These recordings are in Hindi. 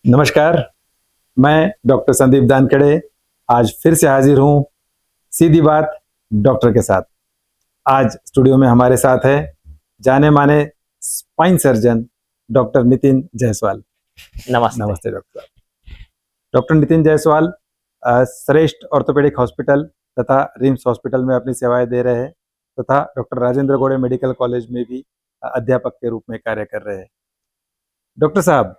नमस्कार, मैं डॉक्टर संदीप दानकड़े आज फिर से हाजिर हूँ सीधी बात डॉक्टर के साथ। आज स्टूडियो में हमारे साथ है जाने माने spine surgeon doctor Nitin Jaiswal. नमस्ते। नमस्ते डॉक्टर साहब। डॉक्टर नितिन जायसवाल श्रेष्ठ ऑर्थोपेडिक हॉस्पिटल तथा रिम्स हॉस्पिटल में अपनी सेवाएं दे रहे हैं तथा डॉक्टर राजेंद्र गोड़े मेडिकल कॉलेज में भी अध्यापक के रूप में कार्य कर रहे हैं। डॉक्टर साहब,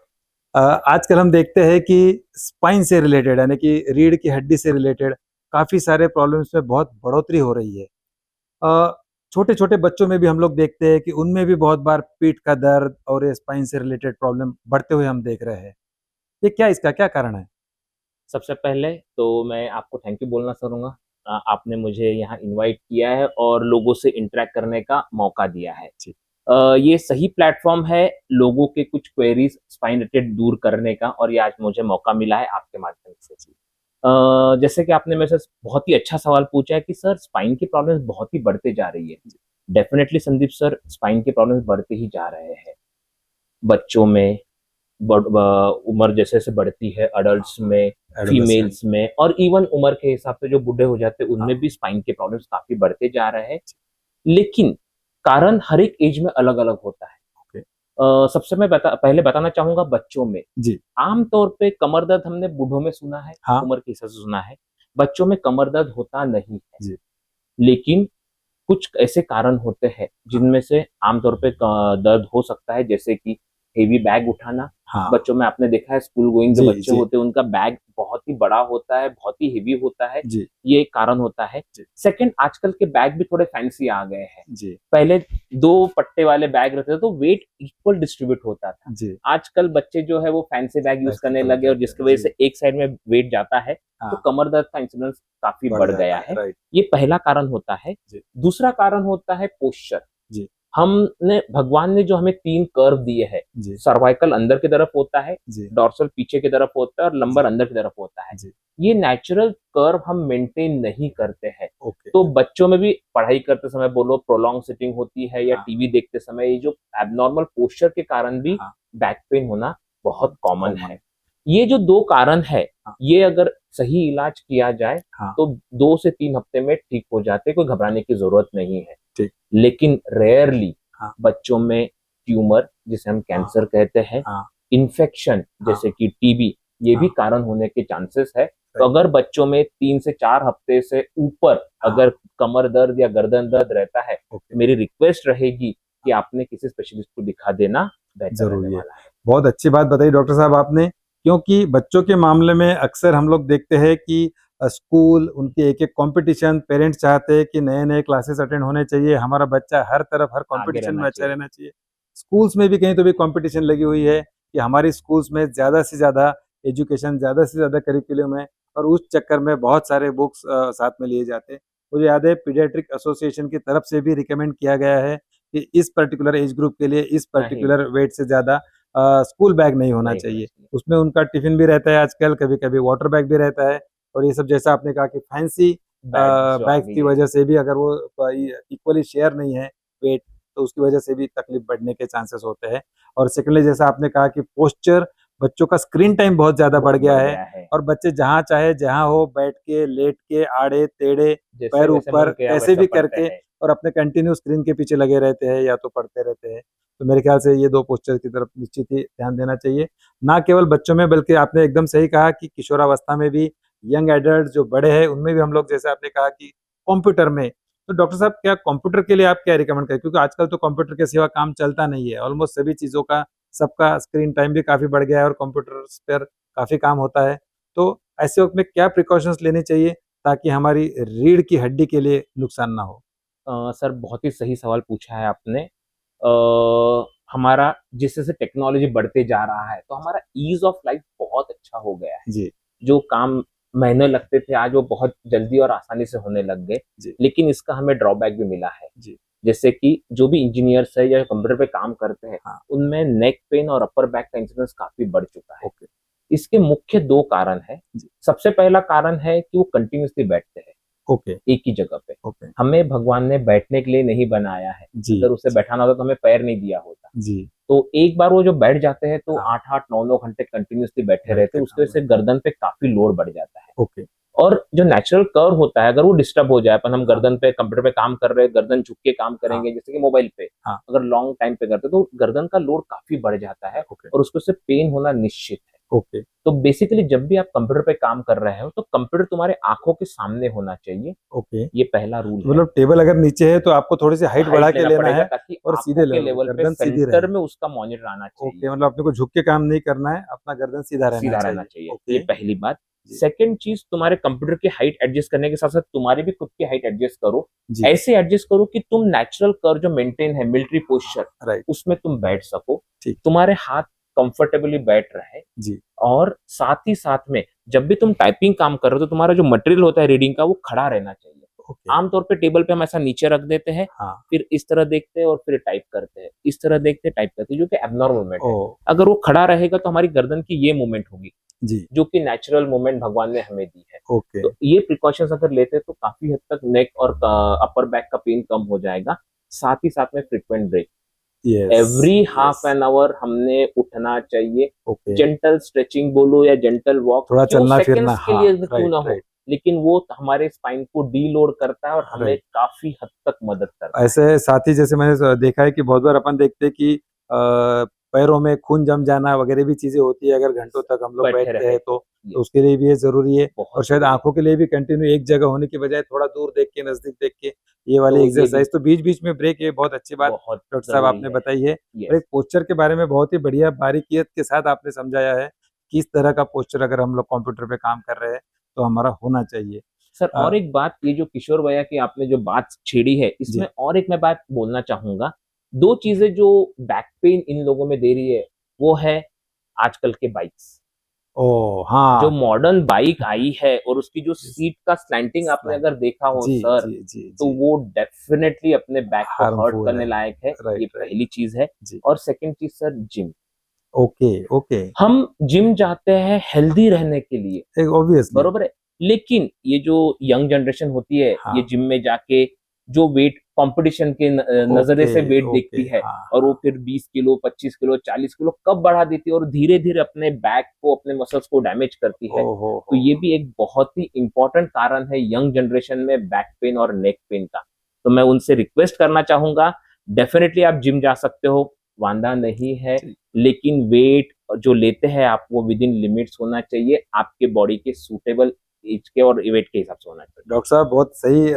आजकल हम देखते हैं कि स्पाइन से रिलेटेड यानी कि रीढ़ की हड्डी से रिलेटेड काफी सारे प्रॉब्लम्स में बहुत बढ़ोतरी हो रही है। छोटे छोटे बच्चों में भी हम लोग देखते हैं कि उनमें भी बहुत बार पीठ का दर्द और ये स्पाइन से रिलेटेड प्रॉब्लम बढ़ते हुए हम देख रहे हैं। ये इसका क्या कारण है? सबसे पहले तो मैं आपको थैंक यू बोलना चाहूँगा। आपने मुझे यहाँ इनवाइट किया है और लोगों से इंटरेक्ट करने का मौका दिया है। जी। ये सही प्लेटफॉर्म है लोगों के कुछ क्वेरीज स्पाइन रिलेटेड दूर करने का, और ये आज मुझे मौका मिला है आपके माध्यम से। जैसे कि आपने मेरे से बहुत ही अच्छा सवाल पूछा है कि सर स्पाइन की प्रॉब्लम्स बहुत ही बढ़ते जा रही है। डेफिनेटली संदीप सर, स्पाइन की प्रॉब्लम्स बढ़ते ही जा रहे हैं बच्चों में, उम्र जैसे जैसे बढ़ती है अडल्ट्स में, फीमेल्स में, और इवन उम्र के हिसाब से जो बूढ़े हो जाते हैं उनमें भी स्पाइन के प्रॉब्लम्स काफी बढ़ते जा रहे हैं। लेकिन कारण हर एक एज में अलग अलग होता है। सबसे मैं पहले बताना चाहूंगा बच्चों में जी। आमतौर पे कमर दर्द हमने बूढ़ों में सुना है, उम्र के हिसाब से सुना है, बच्चों में कमर दर्द होता नहीं है। जी। लेकिन कुछ ऐसे कारण होते हैं जिनमें से आमतौर पे दर्द हो सकता है, जैसे कि हेवी बैग उठाना। बच्चों में आपने देखा है स्कूल गोइंग जो बच्चे होते हैं उनका बैग बहुत ही बड़ा होता है, बहुत ही हेवी होता है। ये एक कारण होता है। सेकंड, आजकल के बैग भी थोड़े फैंसी आ गए हैं। पहले 2 पट्टे वाले बैग रहते थे तो वेट इक्वल डिस्ट्रीब्यूट होता था। आजकल बच्चे जो है वो फैंसी बैग यूज करने लगे और जिसकी वजह से एक साइड में वेट जाता है तो कमर दर्द का इंसिडेंस काफी बढ़ गया है। ये पहला कारण होता है। दूसरा कारण होता है पोस्चर। हमने भगवान ने जो हमें 3 कर्व दिए हैं, सर्वाइकल अंदर की तरफ होता है, डॉर्सल पीछे की तरफ होता है और लंबर अंदर की तरफ होता है। ये नेचुरल कर्व हम मेंटेन नहीं करते हैं। तो बच्चों में भी पढ़ाई करते समय बोलो, प्रोलॉन्ग सिटिंग होती है या टीवी देखते समय, ये जो एबनॉर्मल पोस्चर के कारण भी बैक पेन होना बहुत कॉमन है। ये जो 2 कारण है, ये अगर सही इलाज किया जाए तो 2 से 3 हफ्ते में ठीक हो जाते, कोई घबराने की जरूरत नहीं है। लेकिन रेयरली बच्चों में ट्यूमर, जिसे हम कैंसर कहते हैं, इन्फेक्शन जैसे कि टीबी, ये भी कारण होने के चांसेस है। तो अगर बच्चों में 3 से 4 हफ्ते से ऊपर अगर कमर दर्द या गर्दन दर्द रहता है, मेरी रिक्वेस्ट रहेगी कि आपने किसी स्पेशलिस्ट को दिखा देना जरूरी है। बहुत अच्छी बात बताई डॉक्टर साहब आपने, क्योंकि बच्चों के मामले में अक्सर हम लोग देखते हैं कि स्कूल, उनके एक एक कंपटीशन, पेरेंट्स चाहते हैं कि नए नए क्लासेस अटेंड होने चाहिए, हमारा बच्चा हर तरफ हर कंपटीशन में अच्छा रहना चाहिए। स्कूल्स में भी कहीं तो भी कंपटीशन लगी हुई है कि हमारी स्कूल्स में ज़्यादा से ज़्यादा एजुकेशन, ज़्यादा से ज़्यादा करिकुलम है, और उस चक्कर में बहुत सारे बुक्स साथ में लिए जाते हैं। मुझे याद है पीडियाट्रिक एसोसिएशन की तरफ से भी रिकमेंड किया गया है कि इस पर्टिकुलर एज ग्रुप के लिए इस पर्टिकुलर वेट से ज़्यादा स्कूल बैग नहीं होना चाहिए। उसमें उनका टिफिन भी रहता है, आजकल कभी कभी वाटर बैग भी रहता है, और ये सब जैसा आपने कहा कि फैंसी बैग की वजह से भी अगर वो इक्वली शेयर नहीं है वेट, तो उसकी वजह से भी तकलीफ बढ़ने के चांसेस होते हैं। और सेकेंडली, जैसा आपने कहा कि पोस्चर, बच्चों का स्क्रीन टाइम बहुत ज्यादा बढ़ गया है और बच्चे जहाँ चाहे जहाँ हो बैठ के, लेट के, आड़े तेड़े, पैर ऊपर, कैसे भी करके और अपने कंटिन्यू स्क्रीन के पीछे लगे रहते हैं या तो पढ़ते रहते हैं। तो मेरे ख्याल से ये 2 पोस्चर की तरफ निश्चित ही ध्यान देना चाहिए, ना केवल बच्चों में बल्कि आपने एकदम सही कहा कि किशोरावस्था में भी, यंग एडल्ट जो बड़े हैं उनमें भी हम लोग, जैसे आपने कहा कि कंप्यूटर में, तो डॉक्टर साहब क्या कंप्यूटर के लिए आप क्या रिकमेंड करें? क्योंकि आजकल तो कंप्यूटर के सिवा काम चलता नहीं है, ऑलमोस्ट सभी चीज़ों का, सबका स्क्रीन टाइम भी काफ़ी बढ़ गया है और कंप्यूटर पर काफ़ी काम होता है। तो ऐसे वक्त में क्या प्रिकॉशंस लेनी चाहिए ताकि हमारी रीढ़ की हड्डी के लिए नुकसान ना हो? सर बहुत ही सही सवाल पूछा है आपने। हमारा जिस तरह से टेक्नोलॉजी बढ़ते जा रहा है तो हमारा ईज ऑफ लाइफ बहुत अच्छा हो गया है। जो काम महीने लगते थे आज वो बहुत जल्दी और आसानी से होने लग गए। लेकिन इसका हमें ड्रॉबैक भी मिला है। जैसे कि जो भी इंजीनियर्स है या कंप्यूटर पे काम करते हैं, उनमें नेक पेन और अपर बैक का इंसिडेंस काफी बढ़ चुका है। इसके मुख्य 2 कारण है। सबसे पहला कारण है कि वो कंटिन्यूसली बैठते हैं। ओके एक ही जगह पे। ओके हमें भगवान ने बैठने के लिए नहीं बनाया है, जी अगर उसे बैठाना होता तो हमें पैर नहीं दिया होता। जी तो एक बार वो जो बैठ जाते हैं तो हाँ 8-8 9-9 घंटे कंटिन्यूअसली बैठे रहते बैठते हैं, उसकी काम वजह से गर्दन पे काफी लोड बढ़ जाता है। ओके और जो नेचुरल कर्व होता है अगर वो डिस्टर्ब हो जाए, अपन हम हाँ गर्दन पे कंप्यूटर पे काम कर रहे हैं, गर्दन झुक के काम हाँ करेंगे जैसे कि मोबाइल पे, हाँ अगर लॉन्ग टाइम पे करते हैं तो गर्दन का लोड काफी बढ़ जाता है ओके और उसको से पेन होना निश्चित है। ओके तो बेसिकली जब भी आप कंप्यूटर पे काम कर रहे हो तो कंप्यूटर तुम्हारे आंखों के सामने होना चाहिए, ओके ये पहला रूल है। मतलब टेबल अगर नीचे है तो आपको थोड़ी सी हाइट बढ़ा हाइट के लेना लेना पड़ेगा है ताकि और आंखों सीधे के लेवल पे गर्दन सीधी सेंटर रहे। में उसका मॉनिटर आना चाहिए, ओके मतलब अपने को झुक के काम नहीं करना है, अपना गर्दन सीधा रहना सीधा रहना चाहिए। चाहिए, ये ओके पहली बात। जी सेकंड चीज, तुम्हारे कंप्यूटर की हाइट एडजस्ट करने के साथ साथ तुम्हारी भी खुद की हाइट एडजस्ट करो। जी ऐसे एडजस्ट करो कि तुम नेचुरल कर्व जो मेंटेन है मिलिट्री पोस्चर, राइट उसमें तुम बैठ सको, ठीक तुम्हारे हाथ कंफर्टेबली बैठ रहे। जी और साथ ही साथ में जब भी तुम टाइपिंग काम कर रहे हो तो तुम्हारा जो मटेरियल होता है रीडिंग का वो खड़ा रहना चाहिए। ओके आमतौर पे टेबल पे हम ऐसा नीचे रख देते हैं, हाँ फिर इस तरह देखते हैं और फिर टाइप करते हैं, इस तरह देखते हैं टाइप करते हैं, जो कि एबनॉर्मल मूवमेंट है। ओ अगर वो खड़ा रहेगा तो हमारी गर्दन की ये मूवमेंट होगी, जी जो कि नेचुरल मूवमेंट भगवान ने हमें दी है। ओके तो ये प्रिकॉशंस अगर लेते हैं तो काफी हद तक नेक और अपर बैक का पेन कम हो जाएगा। साथ ही साथ में frequent break, yes every half yes an hour हमने उठना चाहिए। ओके जेंटल स्ट्रेचिंग बोलो या जेंटल वॉक, थोड़ा क्यों चलना फिरना सेकंड्स के हाँ लिए भी क्यों राइट ना हो, राइट लेकिन वो हमारे स्पाइन को डीलोड करता है और हमें राइट काफी हद तक मदद करता है। ऐसे साथ ही जैसे मैंने देखा है कि बहुत बार अपन देखते हैं कि पैरों में खून जम जाना वगैरह भी चीजें होती है अगर घंटों तक हम लोग बैठे बैठते रहे हैं तो ये तो उसके लिए भी ये जरूरी है। और बहुत शायद जरूरी है। आंखों के लिए भी कंटिन्यू एक जगह होने की बजाय थोड़ा दूर देख के नजदीक देख के ये वाली तो ये भी एक्सरसाइज तो बीच बीच में ब्रेक, ये बहुत अच्छी बात बहुत डॉक्टर साहब जरूरी आपने है। बताई है। और यस एक पोस्चर के बारे में बहुत ही बढ़िया बारीकियत के साथ आपने समझाया है, किस तरह का पोस्चर अगर हम लोग कंप्यूटर पे काम कर रहे हैं तो हमारा होना चाहिए। सर, अ, और एक बात, ये जो किशोर भैया की आपने जो बात छेड़ी है इसमें जी और एक मैं बात बोलना चाहूंगा। दो चीजें जो बैक पेन इन लोगों में दे रही है वो है आजकल के बाइक्स। ओ जो हाँ मॉडर्न बाइक आई है और उसकी जो सीट का स्लैंटिंग आपने अगर देखा हो जी सर, जी जी तो जी वो डेफिनेटली अपने बैक को हर्ट हार्मफुल करने है लायक है। राइट ये राइट पहली चीज है। जी और सेकंड चीज सर, जिम। ओके ओके हम जिम जाते हैं हेल्दी रहने के लिए, एक ऑब्वियसली बरोबर है, लेकिन ये जो यंग जनरेशन होती है ये हाँ जिम में जाके जो वेट कंपटीशन के नजरे ओके से वेट ओके देखती है हाँ और वो हाँ फिर 20 किलो 25 किलो 40 किलो कब बढ़ा देती है और धीरे धीरे अपने बैक को अपने मसल्स को डैमेज करती है। ओहो तो ये भी एक बहुत ही इंपॉर्टेंट कारण है यंग जनरेशन में बैक पेन और नेक पेन का। तो मैं उनसे रिक्वेस्ट करना चाहूंगा, डेफिनेटली आप जिम जा सकते हो, वांदा नहीं है, ठीक लेकिन वेट जो लेते हैं आप वो विद इन लिमिट्स होना चाहिए, आपके बॉडी के सूटेबल एज के और वेट के हिसाब से होना चाहिए। डॉक्टर साहब बहुत सही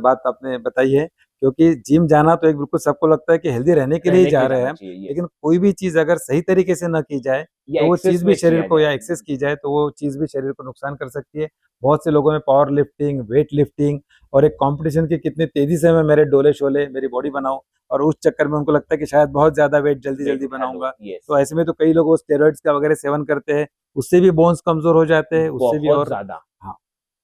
बात आपने बताई है, क्योंकि जिम जाना तो एक बिल्कुल सबको लगता है कि हेल्दी रहने के लिए ही रहने के जा लिए रहे हैं जाना हम, चाहिए ये, लेकिन कोई भी चीज अगर सही तरीके से न की जाए या तो वो एक्सेस चीज भी में शरीर किया को, या जाए। एक्सेस की जाए तो वो चीज भी शरीर को नुकसान कर सकती है। बहुत से लोगों में पावर लिफ्टिंग, वेट लिफ्टिंग और एक कंपटीशन की कितनी तेजी से मैं मेरे डोले शोले मेरी बॉडी बनाऊं, और उस चक्कर में उनको लगता है कि शायद बहुत ज्यादा वेट जल्दी वेट जल्दी उठा लो, बनाऊंगा। यस, तो ऐसे में तो कई लोग स्टेरॉइड्स का वगैरह सेवन करते हैं, उससे भी बोन्स कमजोर हो जाते हैं, उससे भी बहुत और ज्यादा। हाँ।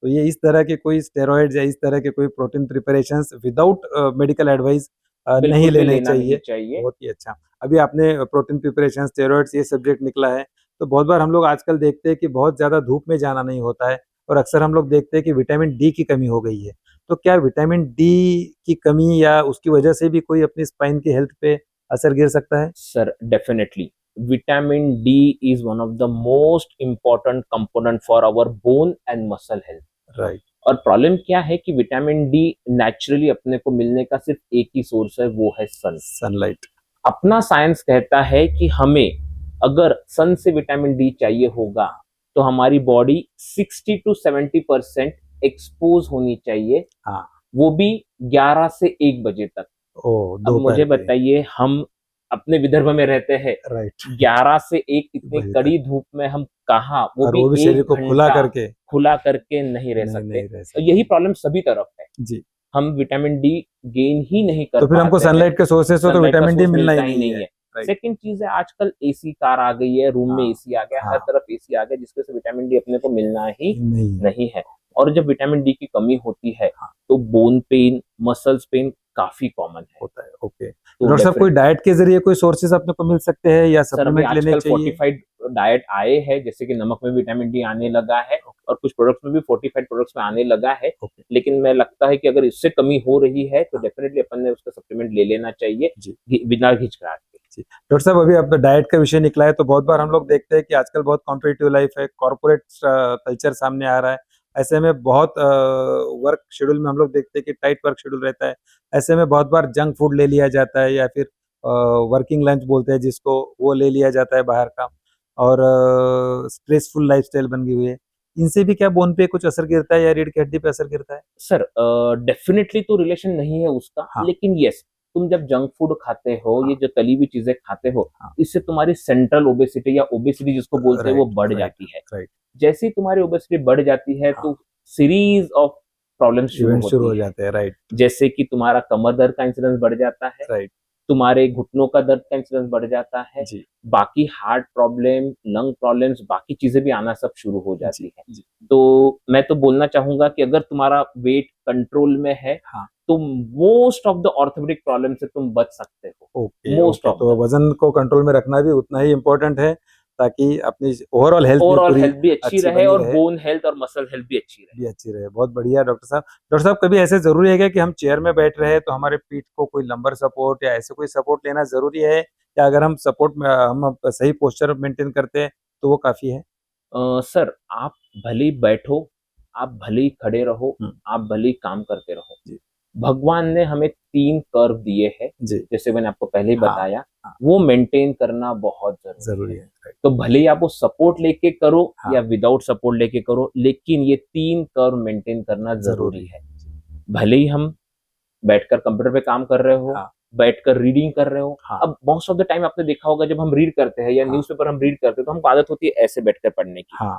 तो ये इस तरह के कोई स्टेरॉइड्स या इस तरह के कोई protein preparations without medical advice नहीं बिल्कुल भी लेने लेना नहीं चाहिए। चाहिए। बहुत ही अच्छा। अभी आपने प्रोटीन प्रिपरेशन, स्टेरॉइड्स, ये सब्जेक्ट निकला है, तो बहुत बार हम लोग आजकल देखते हैं कि बहुत ज़्यादा धूप में जाना नहीं होता है, और अक्सर हम लोग देखते हैं कि विटामिन डी की कमी हो गई है। तो क्या विटामिन डी की कमी या उसकी वजह से भी कोई अपनी स्पाइन की हेल्थ पे असर गिर सकता है? Sir definitely, vitamin D is one of the most important component for our bone and muscle health. Right और प्रॉब्लम क्या है कि विटामिन डी नेचुरली अपने को मिलने का सिर्फ एक ही सोर्स है, वो है सन। सनलाइट। अपना साइंस कहता है कि हमें अगर सन से विटामिन डी चाहिए होगा तो हमारी बॉडी 60 to 70% एक्सपोज होनी चाहिए, हाँ वो भी 11 से 1 बजे तक। ओ अब मुझे दोपहर के। बताइए, हम अपने विदर्भ में रहते हैं, राइट 11 से 1 इतनी बजे तक, कड़ी धूप में हम कहाँ, वो और भी वो भी शरीर एक को खुला घंटा करके खुला करके नहीं रह नहीं सकते। नहीं रह और यही सकते। प्रॉब्लम सभी तरफ है, जी, हम विटामिन डी गेन ही नहीं कर तो फिर हमको पाते हैं, सनलाइट के सोर्सेस से तो सनलाइट का विटामिन डी सोर्स मिलना ही मिलता ही नहीं नहीं है। है। राइट सेकंड चीज है, आजकल एसी कार आ गई है, रूम में हाँ एसी आ गया, हर हाँ तरफ एसी आ गया, जिसकी वजह से विटामिन डी अपने को मिलना ही नहीं है। नहीं है। और जब विटामिन डी की कमी होती है हाँ तो बोन पेन, मसल्स पेन काफी कॉमन है होता है। ओके, तो डॉक्टर साहब कोई डाइट के जरिए कोई सोर्सेज अपने को मिल सकते हैं या सर अभी सप्लीमेंट लेने आजकल चाहिए? फोर्टिफाइड डाइट आए हैं, जैसे कि नमक में विटामिन डी आने लगा है और कुछ प्रोडक्ट्स में भी फोर्टिफाइड प्रोडक्ट्स में आने लगा है। लेकिन मैं लगता है कि अगर इससे कमी हो रही है तो डेफिनेटली अपन ने उसका सप्लीमेंट ले लेना चाहिए बिना घिचकिचाहट के। डॉक्टर साहब अभी अब डाइट का विषय निकला है तो बहुत बार हम लोग देखते हैं कि आजकल बहुत कॉम्पिटिटिव लाइफ है, कॉर्पोरेट कल्चर सामने आ रहा है। ऐसे में बहुत वर्क शेड्यूल में हम लोग देखते हैं कि टाइट वर्क शेड्यूल रहता है। ऐसे में बहुत बार जंक फूड ले लिया जाता है या फिर वर्किंग लंच बोलते हैं जिसको, वो ले लिया जाता है बाहर का, और स्ट्रेसफुल लाइफस्टाइल बन गई हुई है। इनसे भी क्या बोन पे कुछ असर गिरता है या रीढ़ की हड्डी पे असर गिरता है? सर डेफिनेटली तो रिलेशन नहीं है उसका, लेकिन यस, तुम जब जंक फूड खाते हो, ये जो तली हुई चीजें खाते हो, इससे तुम्हारी सेंट्रल ओबेसिटी या ओबेसिटी जिसको बोलते हैं वो बढ़ जाती है। जैसे ही तुम्हारी ओबेसिटी बढ़ जाती है तो सीरीज ऑफ प्रॉब्लम शुरू हो जाते हैं। राइट, जैसे कि तुम्हारा कमर दर्द का इंसिडेंस बढ़ जाता है, राइट, तुम्हारे घुटनों का दर्द का इंसिडेंस बढ़ जाता है, बाकी हार्ट प्रॉब्लम, लंग प्रॉब्लम्स, बाकी चीजें भी आना सब शुरू हो जाती है। तो मैं तो बोलना चाहूंगा कि अगर तुम्हारा वेट कंट्रोल में है तो most of the orthopaedic problem से तुम बच सकते हो। मोस्ट ऑफ तो वजन को कंट्रोल में रखना भी उतना ही इम्पोर्टेंट है ताकि अपनी ओवरऑल हेल्थ भी अच्छी रहे और बोन हेल्थ और मसल हेल्थ भी अच्छी रहे। बहुत बढ़िया डॉक्टर साहब। डॉक्टर साहब कभी ऐसे जरूरी है क्या कि हम चेयर में बैठ रहे हैं तो हमारे पीठ को कोई लंबर सपोर्ट या ऐसे कोई सपोर्ट लेना जरूरी है, या अगर हम सपोर्ट में हम सही पोस्चर मेंटेन करते हैं तो वो काफी है? सर आप भले ही बैठो, आप भले ही खड़े रहो, आप भले ही काम करते रहो, भगवान ने हमें 3 कर्व दिए हैं, जैसे मैंने आपको पहले ही बताया, वो मेंटेन करना बहुत जरूरी है। तो भले ही आप वो सपोर्ट लेके करो या विदाउट सपोर्ट लेके करो, लेकिन ये 3 कर्व मेंटेन करना जरूरी है। भले ही हम बैठकर कंप्यूटर पे काम कर रहे हो, बैठकर रीडिंग कर रहे हो। अब मोस्ट ऑफ द टाइम आपने देखा होगा जब हम रीड करते हैं या न्यूज़पेपर हम रीड करते हैं तो हमको आदत होती है ऐसे बैठकर पढ़ने की।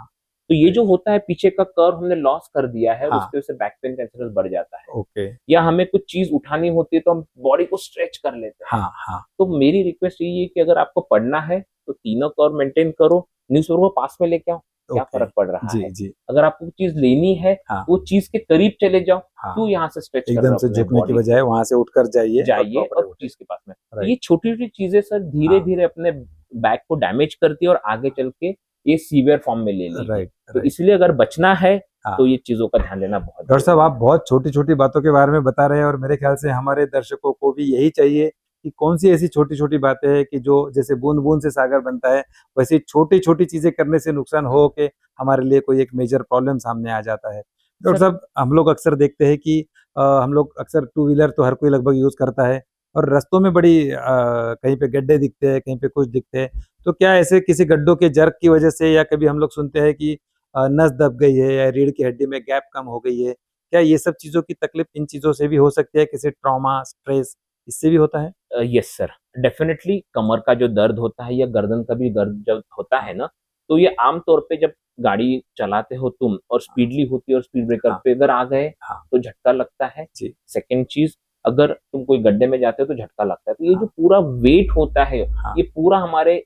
तो ये जो होता है पीछे का कर्व हमने लॉस कर दिया है, उसकी वजह से बैक पेन का इंसिडेंस बढ़ जाता है। या हमें कुछ चीज उठानी होती है तो हम बॉडी को स्ट्रेच कर लेते हैं। तो मेरी रिक्वेस्ट यही है कि अगर आपको पढ़ना है तो तीनों कर्व मेंटेन करो, न्यूज़पेपर को पास में लेके आओ, क्या फर्क पड़ रहा है। अगर आपको चीज लेनी है वो चीज के करीब चले जाओ, क्यों यहाँ से स्ट्रेच एकदम से झुकने की बजाय वहां से उठकर जाइए और चीज के पास में। ये छोटी छोटी चीजें सर धीरे धीरे अपने बैक को डैमेज करती है और आगे चल के ये सीवियर फॉर्म में ले लेगी। तो इसलिए अगर बचना है तो ये चीजों का ध्यान देना बहुत। डॉक्टर साहब आप बहुत छोटी छोटी बातों के बारे में बता रहे हैं और मेरे ख्याल से हमारे दर्शकों को भी यही चाहिए कि कौन सी ऐसी छोटी छोटी बातें हैं कि जो जैसे बूंद बूंद से सागर बनता है, वैसी छोटी छोटी चीजें करने से नुकसान हो के हमारे लिए कोई एक मेजर प्रॉब्लम सामने आ जाता है। डॉक्टर साहब हम लोग अक्सर देखते हैं कि हम लोग अक्सर 2 व्हीलर तो हर कोई लगभग यूज करता है और रास्तों में बड़ी कहीं पे गड्ढे दिखते हैं, कहीं पे कुछ दिखते हैं। तो क्या ऐसे किसी गड्ढों के जर्क की वजह से, या कभी हम लोग सुनते हैं कि नस दब गई है या रीढ़ की हड्डी में गैप कम हो गई है, क्या ये सब चीजों की तकलीफ इन चीजों से भी हो सकती है? किसी ट्रॉमा, स्ट्रेस, इससे भी होता है? यस सर, डेफिनेटली कमर का जो दर्द होता है या गर्दन का भी दर्द जब होता है ना, तो ये आमतौर पे जब गाड़ी चलाते हो तुम और स्पीडली होती है और स्पीड ब्रेकर पे अगर आ गए तो झटका लगता है। सेकेंड चीज, अगर तुम कोई गड्ढे में जाते हो तो झटका लगता है। तो ये जो पूरा वेट होता है ये पूरा हमारे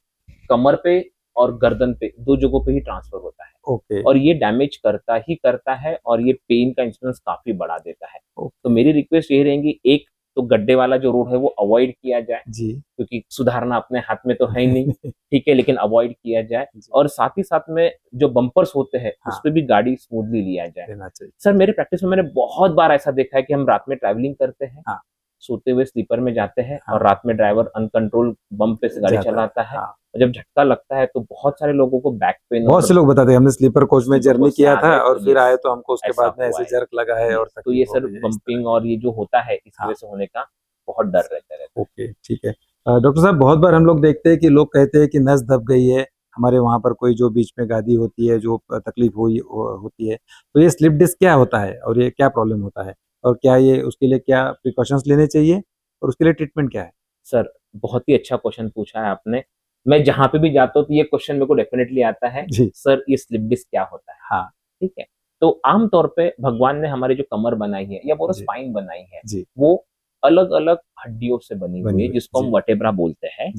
कमर पे और गर्दन पे 2 जगहों पे ही ट्रांसफर होता है। और ये डैमेज करता ही करता है और ये पेन का इंसिडेंस काफी बढ़ा देता है। तो मेरी रिक्वेस्ट ये रहेगी, एक तो गड्ढे वाला जो रोड है वो अवॉइड किया जाए, क्योंकि सुधारना अपने हाथ में तो है ही नहीं, ठीक है, लेकिन अवॉइड किया जाए। और साथ ही साथ में जो बम्पर्स होते हैं उस पर भी गाड़ी स्मूथली लिया जाए। सर मेरे प्रैक्टिस में मैंने बहुत बार ऐसा देखा है कि हम रात में ट्रैवलिंग करते हैं, सोते हुए स्लीपर में जाते हैं और रात में ड्राइवर अनकंट्रोल बम्प पे से गाड़ी चलाता है और जब झटका लगता है तो बहुत सारे लोगों को बैक पेन, बहुत से लोग बताते हैं हमने स्लीपर कोच में जर्नी किया था और फिर आए तो हमको उसके बाद में ऐसे जर्क लगा है। और तो ये सर बम्पिंग और ये जो होता है इस वजह से होने का बहुत डर रहता है। ओके, ठीक है। डॉक्टर साहब बहुत बार हम लोग देखते हैं कि लोग कहते हैं कि नस दब गई है, हमारे वहां पर कोई जो बीच में गादी होती है जो तकलीफ होती है, तो ये स्लिप डिस्क क्या होता है और ये क्या प्रॉब्लम होता है और क्या ये उसके लिए क्या प्रिकॉशंस लेने चाहिए और उसके लिए ट्रीटमेंट क्या है? सर बहुत ही अच्छा क्वेश्चन पूछा है आपने। मैं जहां पे भी जाता हूँ तो ये क्वेश्चन मेरे को डेफिनेटली आता है, सर ये स्लिप डिस्क क्या होता है। ठीक है, तो आमतौर पे भगवान ने हमारी जो कमर बनाई है या पूरा स्पाइन बनाई है वो अलग अलग हड्डियों से बनी हुई है, जिसको हम वर्टेब्रा बोलते हैं,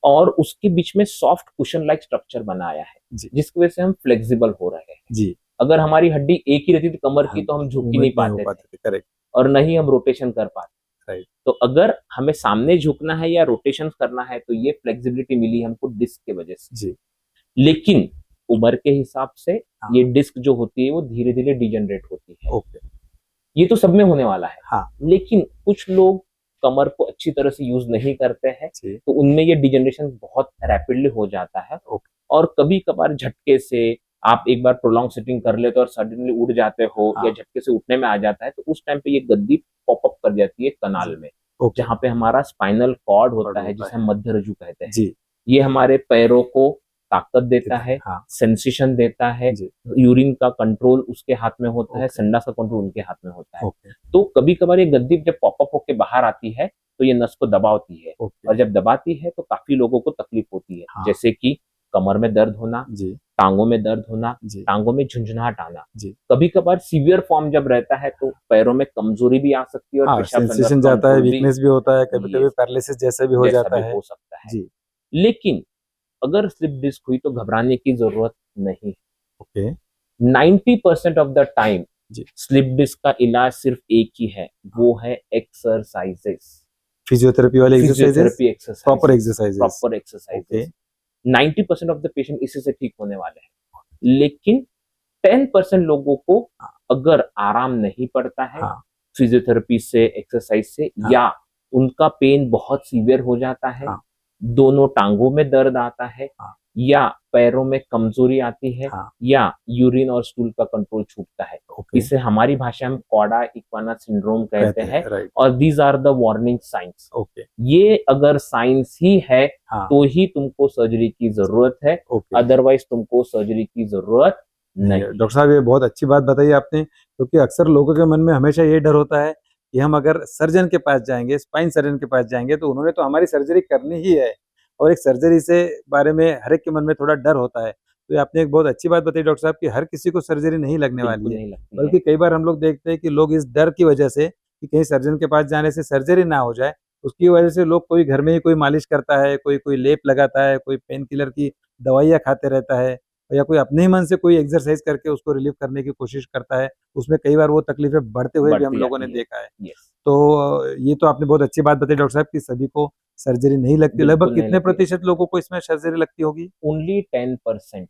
और उसके बीच में सॉफ्ट कुशन लाइक स्ट्रक्चर बनाया है जिसकी वजह से हम फ्लेक्सिबल हो रहे हैं। अगर हमारी हड्डी एक ही रहती थी कमर की तो हम झुक ही नहीं पाते थे और न ही हम रोटेशन कर पाते। राइट। तो अगर हमें सामने झुकना है या रोटेशन करना है तो ये फ्लेक्सिबिलिटी मिली हमको डिस्क के वजह से। जी। लेकिन उम्र के हिसाब से हाँ। ये डिस्क जो होती है वो धीरे धीरे डिजेनरेट होती है। ओके। ये तो सब में होने वाला है। हाँ। लेकिन कुछ लोग कमर को अच्छी तरह से यूज नहीं करते हैं, जी। तो उनमें ये डिजेनरेशन बहुत रैपिडली हो जाता है। ओके। और कभी कभार झटके से आप एक बार प्रोलॉन्ग सिटिंग कर लेते हो और सडनली उड़ जाते हो, हाँ। या झटके से उठने में आ जाता है, तो उस टाइम पे ये गद्दी पॉपअप कर जाती है कनाल जी। में, ओके। जहाँ पे हमारा स्पाइनल कॉर्ड होता है, होता जिसे है। हम मध्य रज्जु कहते हैं। जी। ये हमारे पैरों को ताकत देता है, हाँ। सेंसेशन देता है, जी। यूरिन का कंट्रोल उसके हाथ में होता है, ओके। संडास का कंट्रोल उनके हाथ में होता है। ओके। तो कभी कभार ये गद्दी जब पॉपअप होके बाहर आती है तो ये नस को दबाती है, ओके। और जब दबाती है तो काफी लोगों को तकलीफ होती है। हाँ। जैसे कि कमर में दर्द होना, जी। टांगों में दर्द होना, जी। टांगों में झुंझुनाहट आना। जी। कभी कभार सीवियर फॉर्म जब रहता है तो पैरों में कमजोरी भी आ सकती है और हाँ, पेशाब संडास सेंसेशन जाता है, कंट्रोल भी वीकनेस भी होता है, कभी-कभी ये पैरालिसिस जैसा भी हो जैसा जाता भी है। हो सकता है। जी। लेकिन अगर स्लिप डिस्क हुई तो घबराने की जरूरत नहीं। Okay. 90% of the time ji. Slip disc का इलाज सिर्फ एक ही है, वो है एक्सरसाइजेस, फिजियोथेरेपी वाले exercises, physiotherapy exercise, proper exercises. Proper okay. Exercises. 90% of the patient इसी से ठीक होने वाले हैं। लेकिन 10% लोगों को अगर आराम नहीं पड़ता है हाँ। फिजियोथेरेपी से, एक्सरसाइज से, हाँ। या उनका पेन बहुत सीवियर हो जाता है, हाँ। दोनों टांगों में दर्द आता है, हाँ। या पैरों में कमजोरी आती है, हाँ। या यूरिन और स्टूल का कंट्रोल छूटता है, ओके। इसे हमारी भाषा में कॉडा इक्वाना सिंड्रोम कहते हैं। राइट। और these are the warning signs. Okay. ये अगर साइंस ही है हाँ। तो ही तुमको सर्जरी की जरूरत है, ओके। अदरवाइज तुमको सर्जरी की जरूरत नहीं। डॉक्टर साहब, ये बहुत अच्छी बात बताई आपने, क्योंकि अक्सर लोगों के मन में हमेशा ये डर होता है कि हम अगर सर्जन के पास जाएंगे, स्पाइन सर्जन के पास जाएंगे, तो उन्होंने तो हमारी सर्जरी करनी ही है, और एक सर्जरी से बारे में हर एक के मन में थोड़ा डर होता है। तो ये आपने एक बहुत अच्छी बात बताई डॉक्टर साहब कि हर किसी को सर्जरी नहीं लगने बिल्कुल वाली है, नहीं लगती बल्कि है। कई बार हम लोग देखते हैं कि लोग इस डर की वजह से कि कहीं सर्जन के पास जाने से सर्जरी ना हो जाए, उसकी वजह से लोग कोई घर में ही कोई मालिश करता है, कोई कोई लेप लगाता है, कोई पेन किलर की दवाइयाँ खाते रहता है, या कोई अपने ही मन से कोई एक्सरसाइज करके उसको रिलीव करने की कोशिश करता है। उसमें कई बार वो तकलीफें बढ़ते हुए भी हम बढ़ती लोगों ने जाती है। देखा है। यस, तो ये तो आपने बहुत अच्छी बात बताई डॉक्टर साहब कि सभी को सर्जरी नहीं लगती। लगभग बिल्कुल नहीं कितने लगती है। प्रतिशत लोगों को इसमें सर्जरी लगती होगी? ओनली 10%।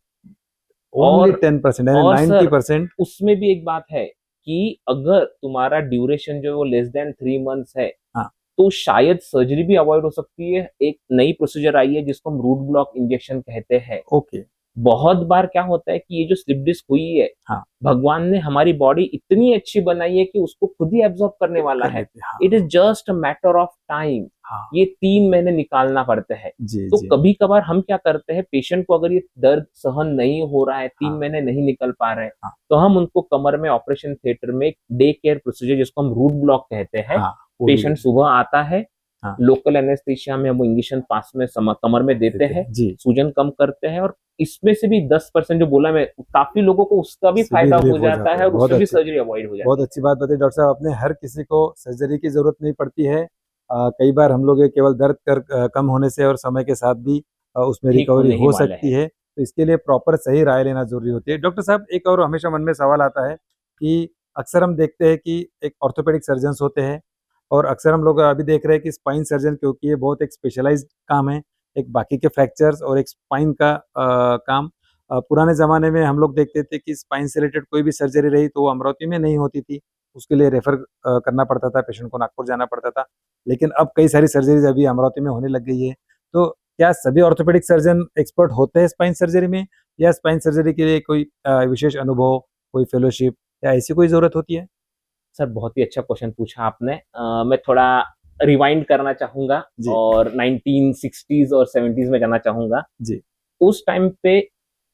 ओनली और 10%, यानी और सर 90%। उसमें भी एक बात है कि अगर तुम्हारा ड्यूरेशन जो है वो लेस देन 3 मंथ्स है, हाँ। तो शायद सर्जरी भी अवॉइड हो सकती है। एक नई प्रोसीजर आई है जिसको हम रूट ब्लॉक इंजेक्शन कहते हैं। ओके। बहुत बार क्या होता है कि ये जो स्लिप डिस्क हुई है, हाँ। भगवान ने हमारी बॉडी इतनी अच्छी बनाई है कि उसको खुद ही एब्जॉर्ब करने वाला कर है। लेते हैं, हाँ। It is just a matter of time. हाँ। ये 3 महीने निकालना पड़ते हैं। जी, तो जी। कभी कभार हम क्या करते हैं, पेशेंट को अगर ये दर्द सहन नहीं हो रहा है, 3 हाँ। महीने नहीं निकल पा रहे हैं, हाँ। तो हम उनको कमर में ऑपरेशन थिएटर में डे केयर प्रोसीजर जिसको हम रूट ब्लॉक कहते हैं, हाँ, वो भी पेशेंट सुबह आता है, हाँ। लोकल एनेस्थीसिया में हम इंजेक्शन पास में कमर में देते हैं, जी। सूजन कम करते हैं, और इसमें से भी 10% जो बोला मैं, काफी लोगों को उसका भी उससे भी फायदा रिलीफ हो जाता है और बहुत उससे भी अच्छी सर्जरी अवॉइड हो जाती बहुत है। अच्छी बात बताई डॉक्टर साहब आपने। हर किसी को सर्जरी की ज़रूरत नहीं पड़ती है। कई बार हम लोग ये केवल दर्द कम होने से और समय के साथ भी उसमें ठीक रिकवरी होने ही हो वाले सकती हैं। है। तो इसके लिए प्रॉपर सही राय लेना ज़रूरी होती है। डॉक्टर साहब, एक और हमेशा मन में सवाल आता है कि अक्सर हम देखते हैं कि एक ऑर्थोपेडिक सर्जन्स होते हैं, और अक्सर हम लोग अभी देख रहे हैं कि स्पाइन सर्जन, क्योंकि ये बहुत एक स्पेशलाइज़्ड काम है, एक बाकी के फ्रैक्चर्स और एक स्पाइन का काम। पुराने ज़माने में हम लोग देखते थे कि स्पाइन से रिलेटेड कोई भी सर्जरी रही तो वो अमरावती में नहीं होती थी, उसके लिए रेफ़र करना पड़ता था, पेशेंट को नागपुर जाना पड़ता था। लेकिन अब कई सारी सर्जरीज़ अभी अमरावती में होने लग गई है। तो क्या सभी ऑर्थोपेडिक सर्जन एक्सपर्ट होते हैं स्पाइन सर्जरी में, या स्पाइन सर्जरी के लिए कोई विशेष अनुभव, कोई फेलोशिप या ऐसी कोई ज़रूरत होती है? सर बहुत ही अच्छा क्वेश्चन पूछा आपने। मैं थोड़ा रिवाइंड करना चाहूंगा जी। और 1960s और 70s में जाना चाहूंगा। जी। उस टाइम पे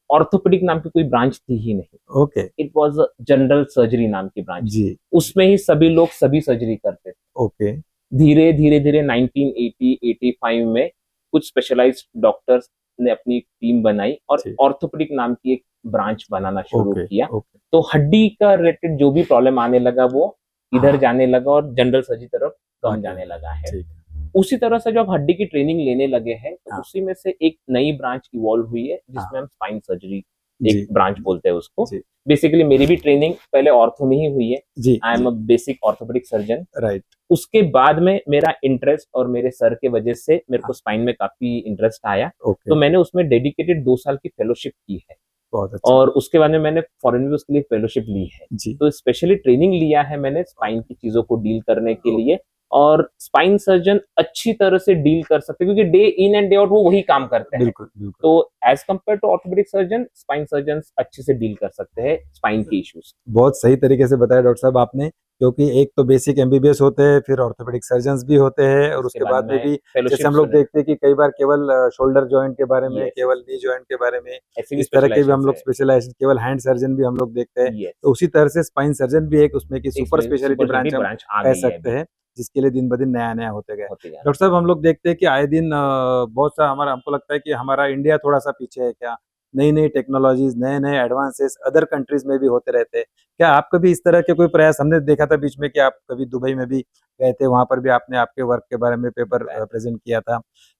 ऑर्थोपेडिक नाम की कोई ब्रांच थी ही नहीं। Okay. It was general surgery नाम की ब्रांच जी। थी। उसमें ही सभी लोग सभी सर्जरी करते थे। ओके। धीरे धीरे धीरे 1980-85 में कुछ स्पेशलाइज्ड डॉक्टर्स ने अपनी टीम बनाई और जी। ऑर्थोपेडिक नाम की एक ब्रांच बनाना शुरू ओके। किया। ओके। तो हड्डी का रिलेटेड जो भी प्रॉब्लम आने लगा वो इधर हाँ। जाने लगा और जनरल सर्जरी तरफ कम ओके। जाने लगा है। ठीक। उसी तरह से जब हड्डी की ट्रेनिंग लेने लगे हैं तो हाँ। उसी में से एक नई ब्रांच इवॉल्व हुई है हाँ। जिसमें हम स्पाइन सर्जरी एक ब्रांच बोलते हैं उसको। जी बेसिकली मेरी भी ट्रेनिंग पहले ऑर्थो में ही हुई है। जी I am a basic orthopaedic surgeon. Right. उसके बाद में मेरा इंटरेस्ट और मेरे सर के वजह से मेरे को हाँ। स्पाइन में काफी इंटरेस्ट आया, ओके। तो मैंने उसमें डेडिकेटेड 2 साल की फेलोशिप की है। बहुत अच्छा। और उसके बाद में मैंने फॉरेन में उसके लिए फेलोशिप ली है। जी तो स्पेशली ट्रेनिंग लिया है मैंने स्पाइन की चीजों को डील करने के लिए, और स्पाइन सर्जन अच्छी तरह से डील कर सकते हैं क्योंकि day in and day out वो वही काम करते हैं। बिल्कुल बिल्कुल। तो as compare to orthopaedic surgeon, spine surgeon अच्छे से डील कर सकते हैं स्पाइन के इश्यूज। बहुत सही तरीके से बताया डॉक्टर साहब आपने, क्योंकि एक तो बेसिक एमबीबीएस होते हैं, फिर ऑर्थोपेडिक सर्जन्स भी होते हैं, और उसके बाद में भी जैसे हम लोग देखते हैं कि कई बार केवल शोल्डर जॉइंट के बारे में, केवल नी जॉइंट के बारे में, इस तरह के भी हम लोग स्पेशलाइजेशन, केवल हैंड सर्जन भी हम लोग देखते हैं। तो उसी तरह से स्पाइन सर्जन भी एक उसमें की सुपर स्पेशलिटी ब्रांच हम कह सकते हैं, जिसके लिए दिन ब दिन नया नया होते गए। डॉक्टर साहब हम लोग देखते हैं कि आए दिन बहुत सा हमारा, हमको लगता है कि हमारा इंडिया थोड़ा सा पीछे है क्या, नई नई टेक्नोलॉजीज, नए नए एडवांसेस अदर कंट्रीज में भी होते रहते हैं। क्या आप कभी इस तरह के कोई प्रयास, हमने देखा था बीच में कि आप कभी दुबई में भी गए थे, वहां पर भी आपने आपके वर्क के बारे में पेपर प्रेजेंट किया था।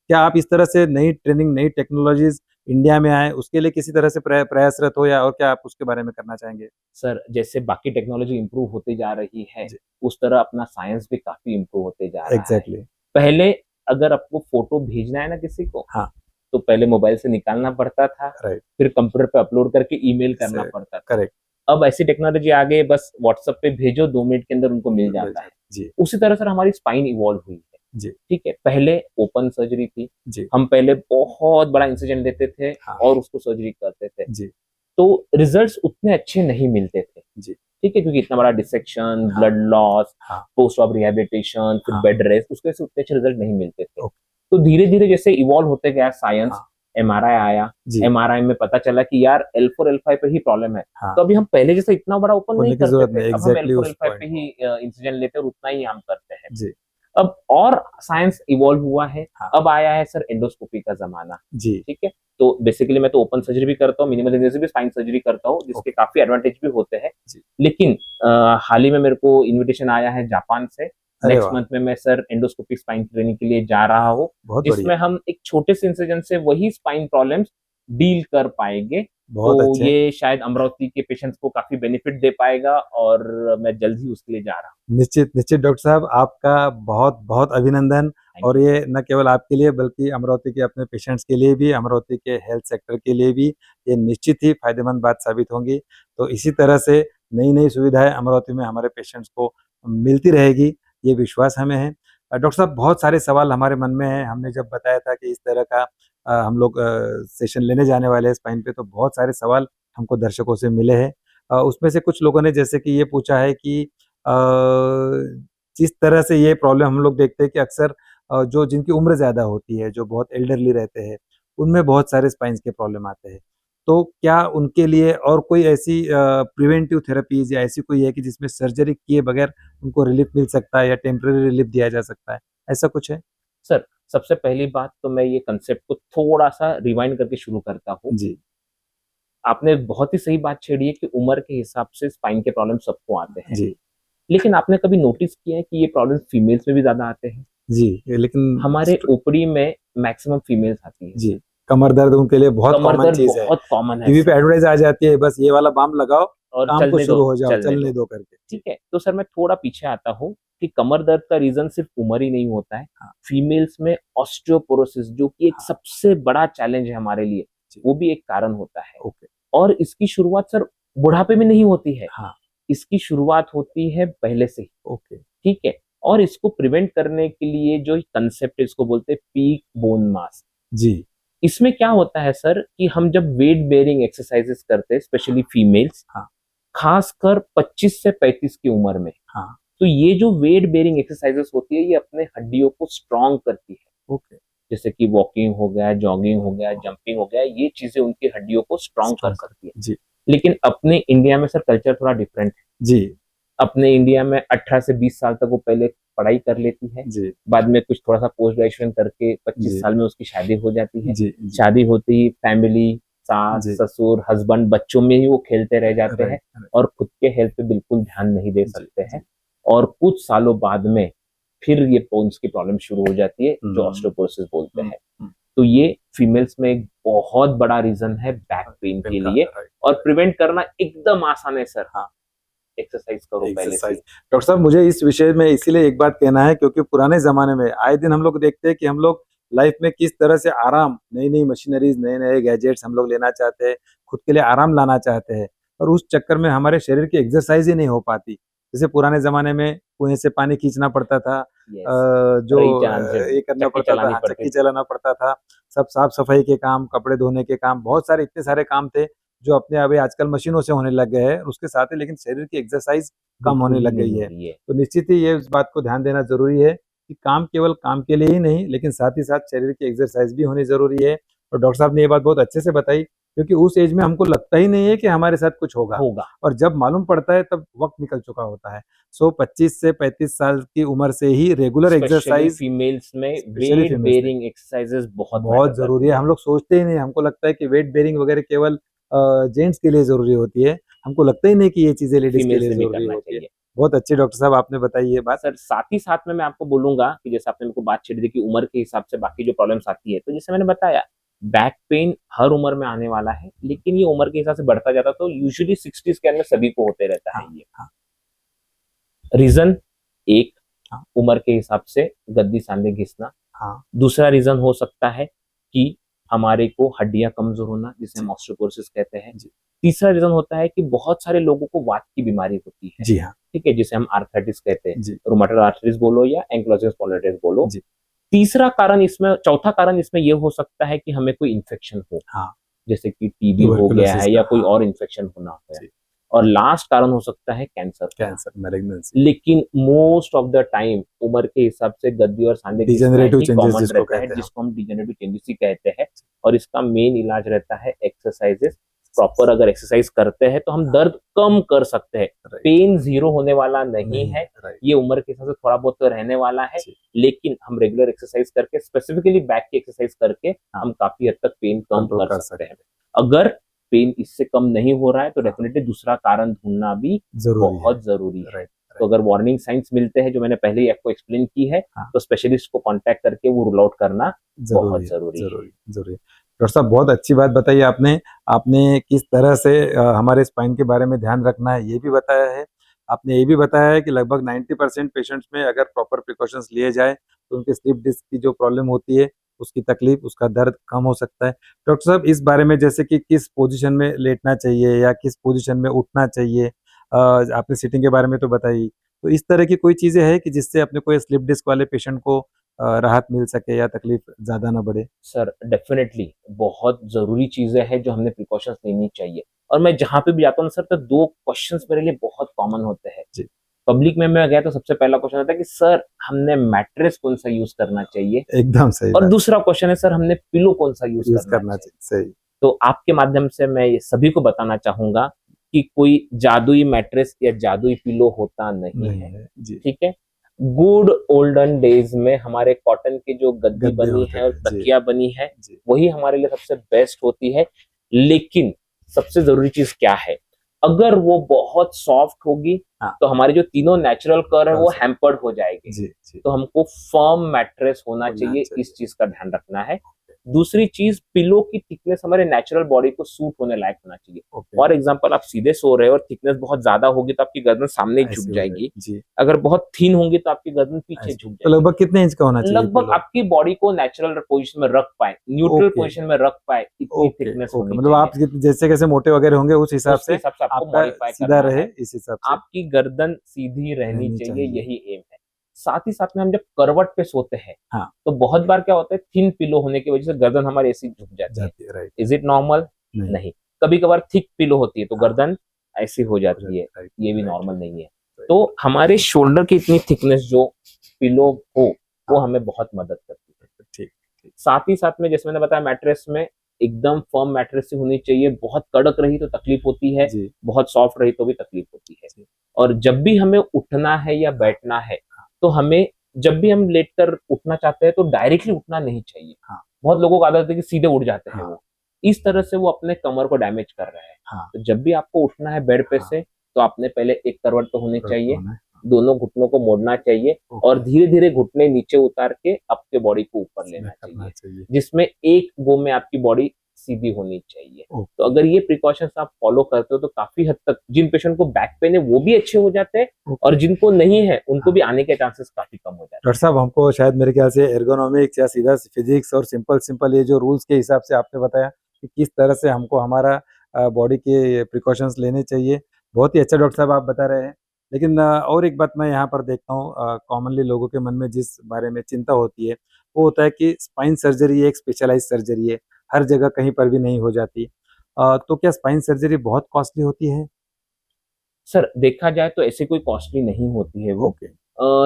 क्या आप इस तरह से नई ट्रेनिंग, नई टेक्नोलॉजीज इंडिया में आए, उसके लिए किसी तरह से प्रयासरत हो, या और क्या आप उसके बारे में करना चाहेंगे? सर जैसे बाकी टेक्नोलॉजी इंप्रूव होती जा रही है, उस तरह अपना साइंस भी काफी इंप्रूव होते जा रहा है। पहले अगर आपको फोटो भेजना है ना किसी को, हाँ, तो पहले मोबाइल से निकालना पड़ता था, फिर कंप्यूटर पे अपलोड करके ईमेल करना पड़ता था। करेक्ट। अब ऐसी टेक्नोलॉजी आ गई, बस व्हाट्सएप पे भेजो, 2 मिनट के अंदर उनको मिल जाता है। जी। उसी तरह सर हमारी स्पाइन इवॉल्व हुई है। जी। ठीक है, पहले ओपन सर्जरी थी। जी। हम पहले बहुत बड़ा इंसिजन लेते थे, हाँ, और उसको सर्जरी करते थे। जी। तो रिजल्ट्स उतने अच्छे नहीं मिलते थे। जी। ठीक है, क्योंकि इतना बड़ा डिसेक्शन, हाँ, ब्लड लॉस, हाँ, पोस्ट ऑफ रिहेबिलिटेशन, फिर हाँ, बेड रेस्ट, उसके से उतने अच्छे रिजल्ट नहीं मिलते थे। तो धीरे धीरे जैसे इवॉल्व होते गया साइंस, हाँ, एमआरआई आया, एमआरआई में पता चला कि यार L4 L5 पे ही प्रॉब्लम है। तो अभी हम पहले जैसे इतना बड़ा ओपन नहीं करते थे, अब हम L4 L5 पे ही इंसिजन लेते हैं और उतना ही हम करते हैं। जी। अब और साइंस इवॉल्व हुआ है। अब आया है सर एंडोस्कोपी का जमाना। जी। ठीक है, तो बेसिकली मैं तो ओपन सर्जरी भी करता हूँ, मिनिमल इन्वेसिव भी स्पाइन सर्जरी करता हूँ, जिसके काफी एडवांटेज भी होते हैं। लेकिन हाल ही में मेरे को इन्विटेशन आया है जापान से। नेक्स्ट मंथ में मैं सर एंडोस्कोपिक स्पाइन ट्रेनिंग के लिए जा रहा हूँ, जिसमें हम एक छोटे से इंसिजन से वही स्पाइन प्रॉब्लम्स डील कर पाएंगे। तो ये शायद अमरावती के पेशेंट्स को काफी बेनिफिट दे पाएगा, और मैं जल्द ही उसके लिए जा रहा हूँ। निश्चित निश्चित डॉक्टर साहब, आपका बहुत बहुत अभिनंदन। और ये न केवल आपके लिए बल्कि अमरावती के अपने पेशेंट्स के लिए भी, अमरावती के हेल्थ सेक्टर के लिए भी ये निश्चित ही फायदेमंद बात साबित होंगी। तो इसी तरह से नई नई सुविधाएं अमरावती में हमारे पेशेंट्स को मिलती रहेगी, ये विश्वास हमें है। डॉक्टर साहब बहुत सारे सवाल हमारे मन में हैं, हमने जब बताया था कि इस तरह का हम लोग सेशन लेने जाने वाले हैं स्पाइन पे, तो बहुत सारे सवाल हमको दर्शकों से मिले हैं। उसमें से कुछ लोगों ने जैसे कि ये पूछा है कि जिस तरह से ये प्रॉब्लम हम लोग देखते हैं कि अक्सर जो जिनकी उम्र ज़्यादा होती है, जो बहुत एल्डरली रहते हैं, उनमें बहुत सारे स्पाइन्स के प्रॉब्लम आते हैं। तो क्या उनके लिए और कोई ऐसी प्रिवेंटिव थेरेपीज या ऐसी कोई है कि जिसमें सर्जरी किए बगैर उनको रिलीफ मिल सकता है या टेम्परेरी रिलीफ दिया जा सकता है, ऐसा कुछ है? सर सबसे पहली बात तो मैं ये कंसेप्ट को थोड़ा सा रिवाइंड करके शुरू करता हूँ। जी। आपने बहुत ही सही बात छेड़ी है कि उम्र के हिसाब से स्पाइन के प्रॉब्लम सबको आते हैं। जी। लेकिन आपने कभी नोटिस किया है कि ये प्रॉब्लम फीमेल्स में भी ज्यादा आते हैं? जी, लेकिन हमारे ओपीडी में मैक्सिमम फीमेल्स आती है। जी, कमर दर्द उनके लिए बहुत कॉमन चीज है। बहुत कॉमन है। टीवी पे एडवर्टाइज आ जाती है, बस ये वाला बाम लगाओ और काम को शुरू हो जाओ, चलने दो करके। ठीक है, तो सर मैं थोड़ा पीछे आता हूँ कि कमर दर्द का रीजन सिर्फ उम्र ही नहीं होता है। फीमेल्स में ऑस्टियोपोरोसिस, जो कि एक सबसे बड़ा चैलेंज है हमारे लिए, वो भी एक कारण होता है। और इसकी शुरुआत सर बुढ़ापे में नहीं होती है। इसकी शुरुआत होती है पहले से ही। ठीक है, और इसको प्रिवेंट करने के लिए जो कंसेप्ट इसको बोलते हैं पीक बोन मास। जी, इसमें क्या होता है सर कि हम जब वेट बेयरिंग एक्सरसाइजेस करते हैं, स्पेशली फीमेल्स, खासकर 25 से 35 की उम्र में, तो ये जो वेट बेयरिंग एक्सरसाइजेस होती है, ये अपने हड्डियों को स्ट्रॉन्ग करती है। जैसे कि वॉकिंग हो गया, जॉगिंग हो गया, जंपिंग हो गया, ये चीजें उनकी हड्डियों को स्ट्रॉन्ग कर सकती है। जी, लेकिन अपने इंडिया में सर कल्चर थोड़ा डिफरेंट है। जी, अपने इंडिया में 18 से 20 साल तक वो पहले पढ़ाई कर लेती है। जी, बाद में कुछ थोड़ा सा पोस्ट ग्रेजुएशन करके 25 साल में उसकी शादी हो जाती है। जी, शादी होती ही फैमिली, सास ससुर, हस्बैंड, बच्चों में ही वो खेलते रह जाते हैं और खुद के हेल्थ पे बिल्कुल ध्यान नहीं दे सकते हैं। और कुछ सालों बाद में फिर ये बोन्स की प्रॉब्लम शुरू हो जाती है, जो ऑस्टियोपोरोसिस बोलते हैं। तो ये फीमेल्स में एक बहुत बड़ा रीजन है बैक पेन के लिए, और प्रिवेंट करना एकदम आसान है सर। हाँ, एक्सरसाइज करो पहले से। डॉक्टर साहब, मुझे इस विषय में इसीलिए एक बात कहना है, क्योंकि पुराने जमाने में आए दिन हम लोग देखते हैं कि हम लोग लाइफ में किस तरह से आराम, नई नई मशीनरीज, नए नए गैजेट्स हम लोग लेना चाहते हैं, खुद के लिए आराम लाना चाहते हैं, और उस चक्कर में हमारे शरीर की एक्सरसाइज ही नहीं हो पाती। जैसे पुराने जमाने में कुएं से पानी खींचना पड़ता था, जो ये करना पड़ता था, चक्की चलाना पड़ता था, सब साफ सफाई के काम, कपड़े धोने के काम, बहुत सारे इतने सारे काम थे जो अपने अभी आजकल मशीनों से होने लग गए हैं। उसके साथ ही लेकिन शरीर की एक्सरसाइज कम होने लग गई है। तो निश्चित ही ये इस बात को ध्यान देना जरूरी है कि काम केवल काम के लिए ही नहीं, लेकिन साथ ही साथ शरीर की एक्सरसाइज भी होनी जरूरी है। और डॉक्टर साहब ने ये बात बहुत अच्छे से बताई, क्योंकि उस एज में हमको लगता ही नहीं है कि हमारे साथ कुछ होगा, और जब मालूम पड़ता है तब वक्त निकल चुका होता है। 25 से 35 साल की उम्र से ही रेगुलर एक्सरसाइज फीमेल्स में वेट बेयरिंग एक्सरसाइजेस बहुत जरूरी है। हम लोग सोचते ही नहीं, हमको लगता है कि वेट बेयरिंग वगैरह केवल जेंट्स के लिए जरूरी होती है, हमको लगता ही नहीं कि ये चीजें लेडीज के लिए जरूरी होती है। बहुत अच्छी डॉक्टर साहब आपने बताई ये बात। सर साथ ही साथ में मैं आपको बोलूंगा कि जैसे आपने मेरे को बात छेड़ दी कि उम्र के हिसाब से बाकी जो प्रॉब्लम्स आती है, तो जैसे मैंने बताया बैक पेन हर उम्र में आने वाला है, लेकिन ये उम्र के हिसाब से बढ़ता जाता, तो यूजुअली 60s के अंदर सभी को होते रहता है। ये रीजन एक, उम्र के हिसाब से गद्दी सांधे घिसना। दूसरा रीजन हो सकता है कि हमारे को हड्डियां कमजोर होना, जिसे हम ऑस्टियोपोरोसिस कहते हैं। तीसरा रीजन होता है कि बहुत सारे लोगों को वात की बीमारी होती है। जी हाँ, ठीक है, जिसे हम आर्थराइटिस कहते हैं, रूमेटॉइड आर्थराइटिस बोलो या एंकिलोसिस स्पॉन्डिलोसिस बोलो। तीसरा कारण इसमें, चौथा कारण इसमें यह हो सकता है कि हमें कोई इन्फेक्शन हो, जैसे कि टीबी हो गया है या कोई और इन्फेक्शन होना है। और लास्ट कारण हो सकता है कैंसर, मैलिग्नेंसी। लेकिन मोस्ट ऑफ द टाइम उम्र के हिसाब से गद्दी और सांधे डिजेनरेटिव चेंजेस रहता है, जिसको हम डिजेनरेटिव चेंजेस ही कहते हैं। और इसका मेन इलाज रहता है एक्सरसाइजेस। प्रॉपर अगर एक्सरसाइज करते हैं तो हम दर्द कम कर सकते हैं। पेन जीरो होने वाला नहीं है, ये उम्र के हिसाब से थोड़ा बहुत तो रहने वाला है, लेकिन हम रेगुलर एक्सरसाइज करके, स्पेसिफिकली बैक की एक्सरसाइज करके हम काफी हद तक पेन कम कर सकते हैं। अगर पेन इससे कम नहीं हो रहा है तो डेफिनेटली दूसरा कारण ढूंढना भी बहुत जरूरी है। तो अगर वार्निंग साइंस मिलते हैं, जो मैंने पहले ही आपको एक्सप्लेन की है, तो स्पेशलिस्ट को कांटेक्ट करके वो रूल आउट करना बहुत जरूरी है। डॉक्टर साहब बहुत अच्छी बात बताई आपने। आपने किस तरह से हमारे स्पाइन के बारे में ध्यान रखना है ये भी बताया है। आपने ये भी बताया है कि लगभग 90% पेशेंट्स में अगर प्रॉपर प्रिकॉशंस लिए जाए तो उनके स्लिप डिस्क की जो प्रॉब्लम होती है, उसकी तकलीफ, उसका दर्द कम हो सकता है। डॉक्टर साहब इस बारे में, जैसे कि किस पोजीशन में लेटना चाहिए या किस पोजीशन में उठना चाहिए, आपने सीटिंग के बारे में तो बताई, तो इस तरह की कोई चीजें हैं कि जिससे अपने को स्लिप डिस्क वाले पेशेंट को राहत मिल सके या तकलीफ ज्यादा ना बढ़े? सर डेफिनेटली बहुत जरूरी चीजें हैं जो हमने प्रिकॉशंस लेनी चाहिए। और मैं जहां पे भी जाता हूँ सर, तो 2 क्वेश्चंस मेरे लिए बहुत कॉमन होते हैं। पब्लिक में मैं गया तो सबसे पहला क्वेश्चन आता है कि सर हमने मैट्रेस कौन सा यूज करना चाहिए। एकदम सही। और दूसरा क्वेश्चन है सर हमने पिलो कौन सा यूज करना चाहिए। सही। तो आपके माध्यम से मैं ये सभी को बताना चाहूंगा कि कोई जादुई मैट्रेस या जादुई पिलो होता नहीं है। ठीक है, गुड ओल्डन डेज में हमारे कॉटन की जो गद्दी बनी है और तकिया बनी है, वही हमारे लिए सबसे बेस्ट होती है। लेकिन सबसे जरूरी चीज क्या है, अगर वो बहुत सॉफ्ट होगी तो हमारी जो तीनों नेचुरल कर्व है वो हैम्पर्ड हो जाएगी। तो हमको फर्म मैट्रेस होना चाहिए, इस चीज का ध्यान रखना है। दूसरी चीज, पिलो की थिकनेस हमारे नेचुरल बॉडी को सूट होने लायक होना चाहिए। फॉर एग्जांपल, आप सीधे सो रहे हो और थिकनेस बहुत ज्यादा होगी तो आपकी गर्दन सामने झुक जाएगी। अगर बहुत थिन होंगी तो आपकी गर्दन पीछे झुक जाएगी। तो लगभग कितने इंच का होना चाहिए? लगभग आपकी बॉडी को नेचुरल पोजीशन में रख पाए, न्यूट्रल पोजीशन में रख पाए, इतनी थिकनेस होनी मतलब आप जैसे कैसे मोटे वगैरह होंगे उस हिसाब से आपको मॉडिफाई सीधा रहे, इस हिसाब से आपकी गर्दन सीधी रहनी चाहिए, यही एम है। साथ ही साथ में हम जब करवट पे सोते हैं तो बहुत बार क्या होता है, थिन पिलो होने की वजह से गर्दन हमारी ऐसी झुक जाती है। Is it normal? नहीं। कभी कभार थिक पिलो होती है तो गर्दन ऐसी हो जाती है, ये भी नॉर्मल नहीं है। तो हमारे शोल्डर की इतनी थिकनेस जो पिलो हो वो हमें बहुत मदद करती है। ठीक। साथ ही साथ में जैसे मैंने बताया, मैट्रेस में एकदम फर्म मैट्रेस से होनी चाहिए। बहुत कड़क रही तो तकलीफ होती है, बहुत सॉफ्ट रही तो भी तकलीफ होती है। और जब भी हमें उठना है या बैठना है तो हमें, जब भी हम लेटकर उठना चाहते हैं तो डायरेक्टली उठना नहीं चाहिए। बहुत लोगों को आदत है कि सीधे उठ जाते हैं वो, इस तरह से वो अपने कमर को डैमेज कर रहे हैं। तो जब भी आपको उठना है बेड पे से तो आपने पहले एक करवट तो होनी चाहिए, दोनों घुटनों को मोड़ना चाहिए और धीरे धीरे घुटने नीचे उतार के आपके बॉडी को ऊपर लेना चाहिए, जिसमें एक गो में आपकी बॉडी सीधी होनी चाहिए। तो अगर ये प्रिकॉशंस आप फॉलो करते हो तो काफी हद तक जिन पेशेंट को बैक पेन है वो भी अच्छे हो जाते हैं और जिनको नहीं है उनको भी आने के चांसेस काफी कम हो जाते हैं। डॉक्टर साहब, हमको शायद मेरे ख्याल से एर्गोनॉमिक्स या सीधा फिजिक्स और सिंपल ये जो रूल्स के हिसाब से आपने बताया कि किस तरह से हमको हमारा बॉडी के प्रिकॉशंस लेने चाहिए, बहुत ही अच्छा डॉक्टर साहब आप बता रहे हैं। लेकिन और एक बात मैं यहाँ पर देखता हूँ, कॉमनली लोगों के मन में जिस बारे में चिंता होती है वो होता है कि स्पाइन सर्जरी एक स्पेशलाइज सर्जरी है, हर जगह कहीं पर भी नहीं हो जाती। तो क्या स्पाइन सर्जरी बहुत कॉस्टली होती है? सर देखा जाए तो ऐसे कोई कॉस्टली नहीं होती है वो।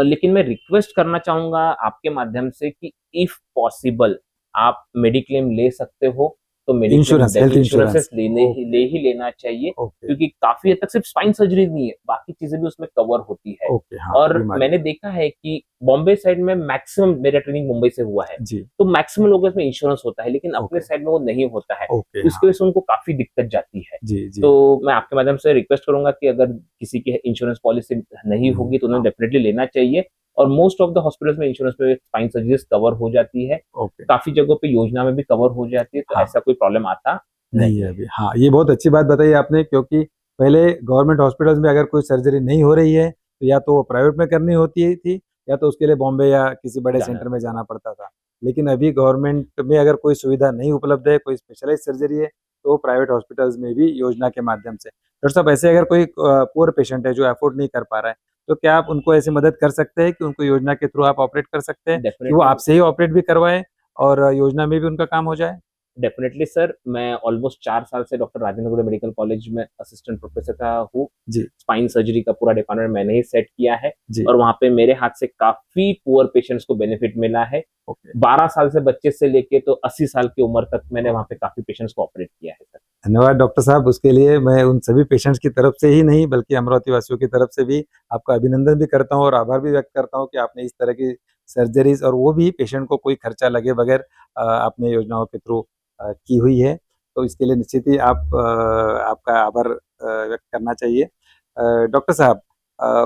लेकिन मैं रिक्वेस्ट करना चाहूंगा आपके माध्यम से कि इफ पॉसिबल आप मेडिक्लेम ले सकते हो तो हेल्थ इंश्योरेंस ले ही लेना चाहिए, क्योंकि काफी हद तक सिर्फ स्पाइन सर्जरी नहीं है, बाकी चीजें भी उसमें कवर होती है। और मैंने देखा है कि बॉम्बे साइड में मैक्सिमम, मेरा ट्रेनिंग मुंबई से हुआ है तो मैक्सिमम लोगों में इंश्योरेंस होता है, लेकिन अपने साइड में वो नहीं होता है, इसकी वजह से उनको काफी दिक्कत जाती है। तो मैं आपके माध्यम से रिक्वेस्ट करूंगा कि अगर किसी की इंश्योरेंस पॉलिसी नहीं होगी तो उन्हें डेफिनेटली लेना चाहिए। और मोस्ट ऑफ द हॉस्पिटल्स में इंश्योरेंस में स्पाइन सर्जरीज कवर हो जाती है, काफी जगहों पे योजना में भी कवर हो जाती है, तो ऐसा कोई प्रॉब्लम आता नहीं है अभी। हाँ, ये बहुत अच्छी बात बताई आपने, क्योंकि पहले गवर्नमेंट हॉस्पिटल्स में अगर कोई सर्जरी नहीं हो रही है तो या तो प्राइवेट में करनी होती थी या तो उसके लिए बॉम्बे या किसी बड़े सेंटर में जाना पड़ता था। लेकिन अभी गवर्नमेंट में अगर कोई सुविधा नहीं उपलब्ध है, कोई स्पेशलाइज सर्जरी है, तो प्राइवेट हॉस्पिटल्स में भी योजना के माध्यम से। डॉक्टर साहब, ऐसे अगर कोई पुअर पेशेंट है जो अफोर्ड नहीं कर पा रहा है, तो क्या आप उनको ऐसी मदद कर सकते हैं कि उनको योजना के थ्रू आप ऑपरेट कर सकते हैं कि वो आपसे ही ऑपरेट भी करवाएं और योजना में भी उनका काम हो जाए? डेफिनेटली सर, मैं ऑलमोस्ट 4 साल से डॉक्टर राजेंद्र गुड़े मेडिकल कॉलेज में असिस्टेंट प्रोफेसर का हूँ। स्पाइन सर्जरी का पूरा डिपार्टमेंट मैंने ही सेट किया है और वहाँ पे मेरे हाथ से काफी पुअर पेशेंट्स को बेनिफिट मिला है। 12 साल से बच्चे से लेके तो 80 साल की उम्र तक मैंने वहाँ पे काफी पेशेंट्स को ऑपरेट किया है सर। धन्यवाद डॉक्टर साहब, उसके लिए मैं उन सभी पेशेंट्स की तरफ से ही नहीं बल्कि अमरावती वासियों की तरफ से भी आपका अभिनंदन भी करता हूँ और आभार भी व्यक्त करता हूँ कि आपने इस तरह की सर्जरीज, और वो भी पेशेंट को कोई खर्चा लगे बगैर, आपने योजनाओं के थ्रू की हुई है। तो इसके लिए निश्चित ही आपका आभार व्यक्त करना चाहिए। डॉक्टर साहब,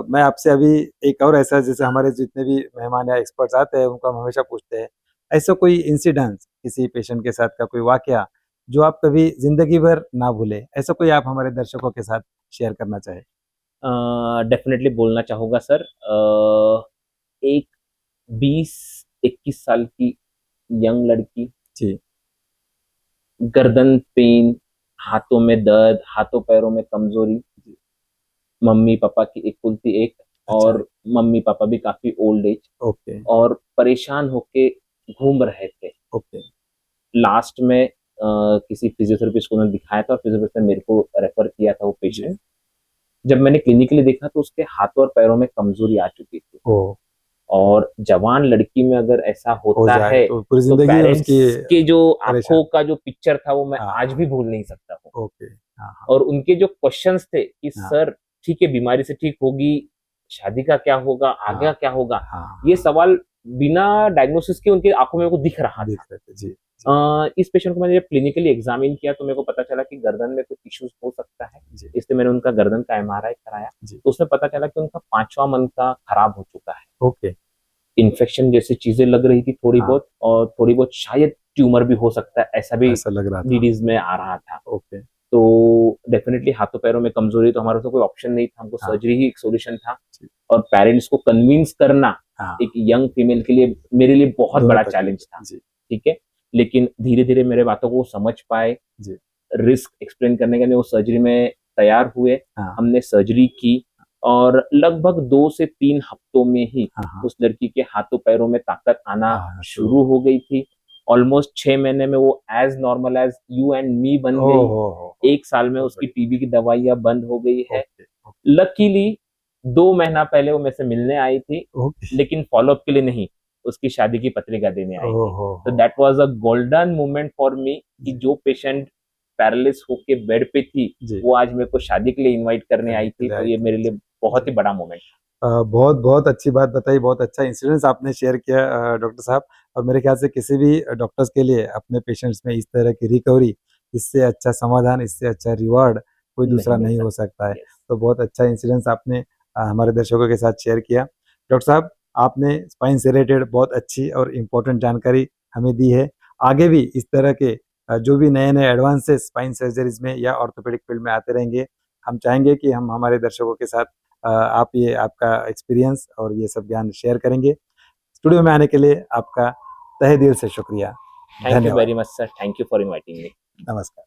मैं आपसे अभी एक और ऐसा, जैसे हमारे जितने भी मेहमान या एक्सपर्ट्स आते हैं उनको हम हमेशा पूछते हैं, ऐसा कोई इंसिडेंस किसी पेशेंट के साथ का कोई वाकया जो आप कभी जिंदगी भर ना भूले, ऐसा कोई आप हमारे दर्शकों के साथ शेयर करना चाहे? डेफिनेटली बोलना चाहूंगा सर। एक 20-21 साल की यंग लड़की, गर्दन पेन, हाथों में दर्द, हाथों पैरों में कमजोरी, मम्मी पापा की इकलौती एक, और मम्मी पापा भी काफी ओल्ड एज और परेशान होके घूम रहे थे। लास्ट में किसी फिजियोथेरेपिस्ट को उन्होंने दिखाया था और फिजियोथेरेपिस्ट ने मेरे को रेफर किया था वो पेशेंट। जब मैंने क्लिनिकली देखा तो उसके हाथों और पैरों में कमजोरी आ चुकी थी। और जवान लड़की में अगर ऐसा होता है तो पेरेंट्स के जो आंखों का जो पिक्चर था वो मैं आज भी भूल नहीं सकता हूँ। और उनके जो क्वेश्चंस थे कि सर ठीक है, बीमारी से ठीक होगी, शादी का क्या होगा, आगे क्या होगा, ये सवाल बिना डायग्नोसिस के उनके आंखों में को दिख रहा था। इस पेशेंट को मैंने जब क्लिनिकली एग्जामिन किया तो मेरे को पता चला कि गर्दन में कुछ इश्यूज हो सकता है, इसलिए मैंने उनका गर्दन का MRI कराया तो उसमें पता चला कि उनका 5वां मन का खराब हो चुका है। इन्फेक्शन जैसी चीजें लग रही थी थोड़ी बहुत, और थोड़ी बहुत शायद ट्यूमर भी हो सकता है, ऐसा भी लग रहा था, डीडीज में आ रहा था। तो डेफिनेटली हाथों पैरों में कमजोरी, तो हमारे तो कोई ऑप्शन नहीं था, हमको सर्जरी ही एक सोल्यूशन था। और पेरेंट्स को कन्विंस करना एक यंग फीमेल के लिए मेरे लिए बहुत बड़ा चैलेंज था। ठीक है, लेकिन धीरे धीरे मेरे बातों को समझ पाए, रिस्क एक्सप्लेन करने के लिए वो सर्जरी में तैयार हुए। हमने सर्जरी की और लगभग 2 से 3 हफ्तों में ही उस लड़की के हाथों पैरों में ताकत आना शुरू हो गई थी। ऑलमोस्ट 6 महीने में वो as normal as you and me बन गई। 1 साल में उसकी टीबी की दवाइयां बंद हो गई है। लकीली 2 महीना पहले वो मेरे से मिलने आई थी, लेकिन फॉलोअप के लिए नहीं, उसकी शादी की पत्रिका देने आई थी। तो that was a golden moment for me कि जो पेशेंट पैरालिस होके बेड पे थी वो आज मेरे को शादी के लिए इनवाइट करने आई थी। तो ये मेरे लिए बहुत ही बड़ा मोमेंट। बहुत बहुत अच्छी बात बताई, बहुत अच्छा इंसिडेंस आपने शेयर किया डॉक्टर साहब। और मेरे ख्याल से किसी भी डॉक्टर्स के लिए अपने पेशेंट्स में इस तरह की रिकवरी, इससे अच्छा समाधान, इससे अच्छा रिवार्ड कोई दूसरा नहीं हो सकता है। तो बहुत अच्छा इंसिडेंस आपने हमारे दर्शकों के साथ शेयर किया। डॉक्टर साहब, आपने स्पाइन से रिलेटेड बहुत अच्छी और इम्पोर्टेंट जानकारी हमें दी है। आगे भी इस तरह के जो भी नए-नए एडवांसेस स्पाइन सर्जरीज में या ऑर्थोपेडिक फील्ड में आते रहेंगे। हम चाहेंगे कि हम हमारे दर्शकों के साथ आप ये आपका एक्सपीरियंस और ये सब ज्ञान शेयर करेंगे। स्टूडियो में आने के लिए आपका तहे दिल से शुक्रिया। Thank you very much sir, thank you for inviting me. नमस्कार।